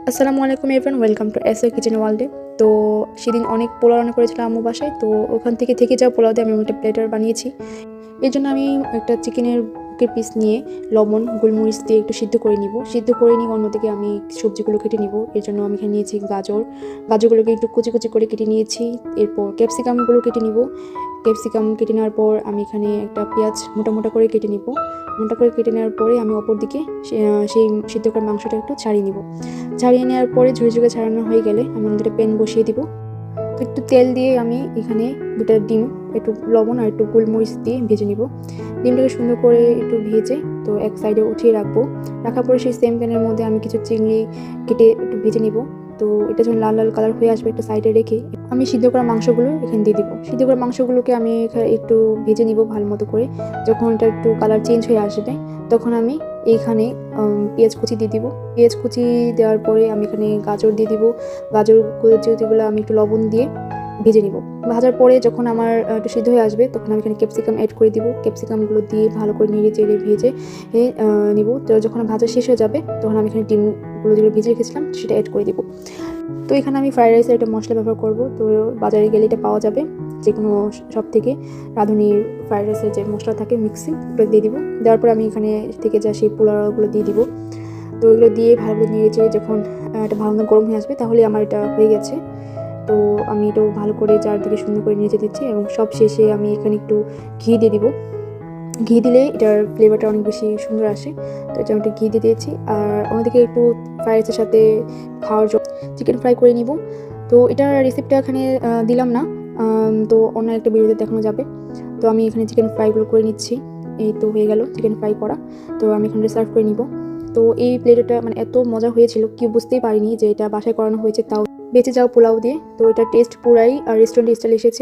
আসসালামু আলাইকুম everyone, welcome to SA kitchen ওয়ার্ল্ডে। তো সেদিন অনেক পোলাও রান্না করেছিলাম আম্মু বাসায়। তো ওখান থেকে যাওয়া পোলাও দিয়ে আমি একটা প্লেটার বানিয়েছি। এর জন্য আমি একটা চিকেনের বুকের পিস নিয়ে লবণ গোলমরিচ দিয়ে একটু সিদ্ধ করে নিব। সিদ্ধ করে নিয়ে অন্যদিকে আমি সবজিগুলো কেটে নিব। এর জন্য আমি এখানে নিয়েছি গাজরগুলোকে একটু কুচি কুচি করে কেটে নিয়েছি। এরপর ক্যাপসিকামগুলো কেটে নিব। ক্যাপসিকাম কেটে নেওয়ার পর আমি এখানে একটা পেঁয়াজ মোটা মোটা করে কেটে নিব। মোটা করে কেটে নেওয়ার পরে আমি অপর দিকে সেই সিদ্ধ করা মাংসটা একটু ছাড়িয়ে নিব। ছাড়িয়ে নেওয়ার পরে ঝুড়ি ছাড়ানো হয়ে গেলে আমি দুটো প্যান বসিয়ে দিব। তো একটু তেল দিয়ে আমি এখানে দুটো ডিম, একটু লবণ আর একটু গোলমরিচ দিয়ে ভেজে নিব। ডিমটাকে সুন্দর করে একটু ভেজে তো এক সাইডে উঠিয়ে রাখবো। রাখার পরে সেই সেম প্যানের মধ্যে আমি কিছু চিংড়ি কেটে একটু ভেজে নিব। তো এটা যখন লাল লাল কালার হয়ে আসবে একটা সাইডে রেখে আমি সিদ্ধ করা মাংসগুলো এখানে দিয়ে দিব। সিদ্ধ করা মাংসগুলোকে আমি একটু ভেজে নিব ভালো মতো করে। যখন এটা একটু কালার চেঞ্জ হয়ে আসবে তখন আমি এইখানে পেঁয়াজ কুচি দিয়ে দিব। পেঁয়াজ কুচি দেওয়ার পরে আমি এখানে গাজর দিয়ে দিব। গাজর কুচিগুলো আমি একটু লবণ দিয়ে ভেজে নিব। ভাজার পরে যখন আমার একটু সিদ্ধ হয়ে আসবে তখন আমি এখানে ক্যাপসিকাম অ্যাড করে দিব। ক্যাপসিকামগুলো দিয়ে ভালো করে নেড়ে চেড়ে ভেজে নিব। তো যখন ভাজা শেষ হয়ে যাবে তখন আমি এখানে ডিমগুলো যেগুলো ভেজে রেখেছিলাম সেটা অ্যাড করে দিব। তো এখানে আমি ফ্রাইড রাইসের একটা মশলা ব্যবহার করব। তো বাজারে গেলে এটা পাওয়া যাবে, যে কোনো সব থেকে রাঁধুনির ফ্রাইড রাইসের যে মশলা থাকে মিক্সি, ওটা দিয়ে দিব। দেওয়ার পর আমি এখানে থেকে যা সেই পোলাওগুলো দিয়ে দিব। তো এগুলো দিয়ে ভালো করে নেড়ে চেড়ে যখন এটা ভালো মতো গরম হয়ে আসবে তাহলে আমার এটা হয়ে গেছে। তো আমি এটাও ভালো করে চারদিকে সুন্দর করে নেড়ে দিচ্ছি এবং সব শেষে আমি এখানে একটু ঘি দিয়ে দিব। ঘি দিলে এটার ফ্লেভারটা অনেক বেশি সুন্দর আসে। তো এটা আমি একটু ঘি দিয়ে দিয়েছি। আর অন্যদিকে একটু ফ্রাইড রাইসের সাথে খাওয়ার জন্য চিকেন ফ্রাই করে নিব। তো এটার রেসিপিটা এখানে দিলাম না, তো অন্য একটা ভিডিওতে দেখানো যাবে। তো আমি এখানে চিকেন ফ্রাইগুলো করে নিচ্ছি। এই তো হয়ে গেল চিকেন ফ্রাই করা। তো আমি এখানে সার্ভ করে নিব। তো এই প্লেটটা মানে এত মজা হয়েছিল কি বুঝতেই পারিনি যে এটা বাসায় করানো হয়েছে, তাও বেঁচে যাও পোলাও দিয়ে। তো এটার টেস্ট পুরাই রেস্টুরেন্ট স্টাইল এসেছে।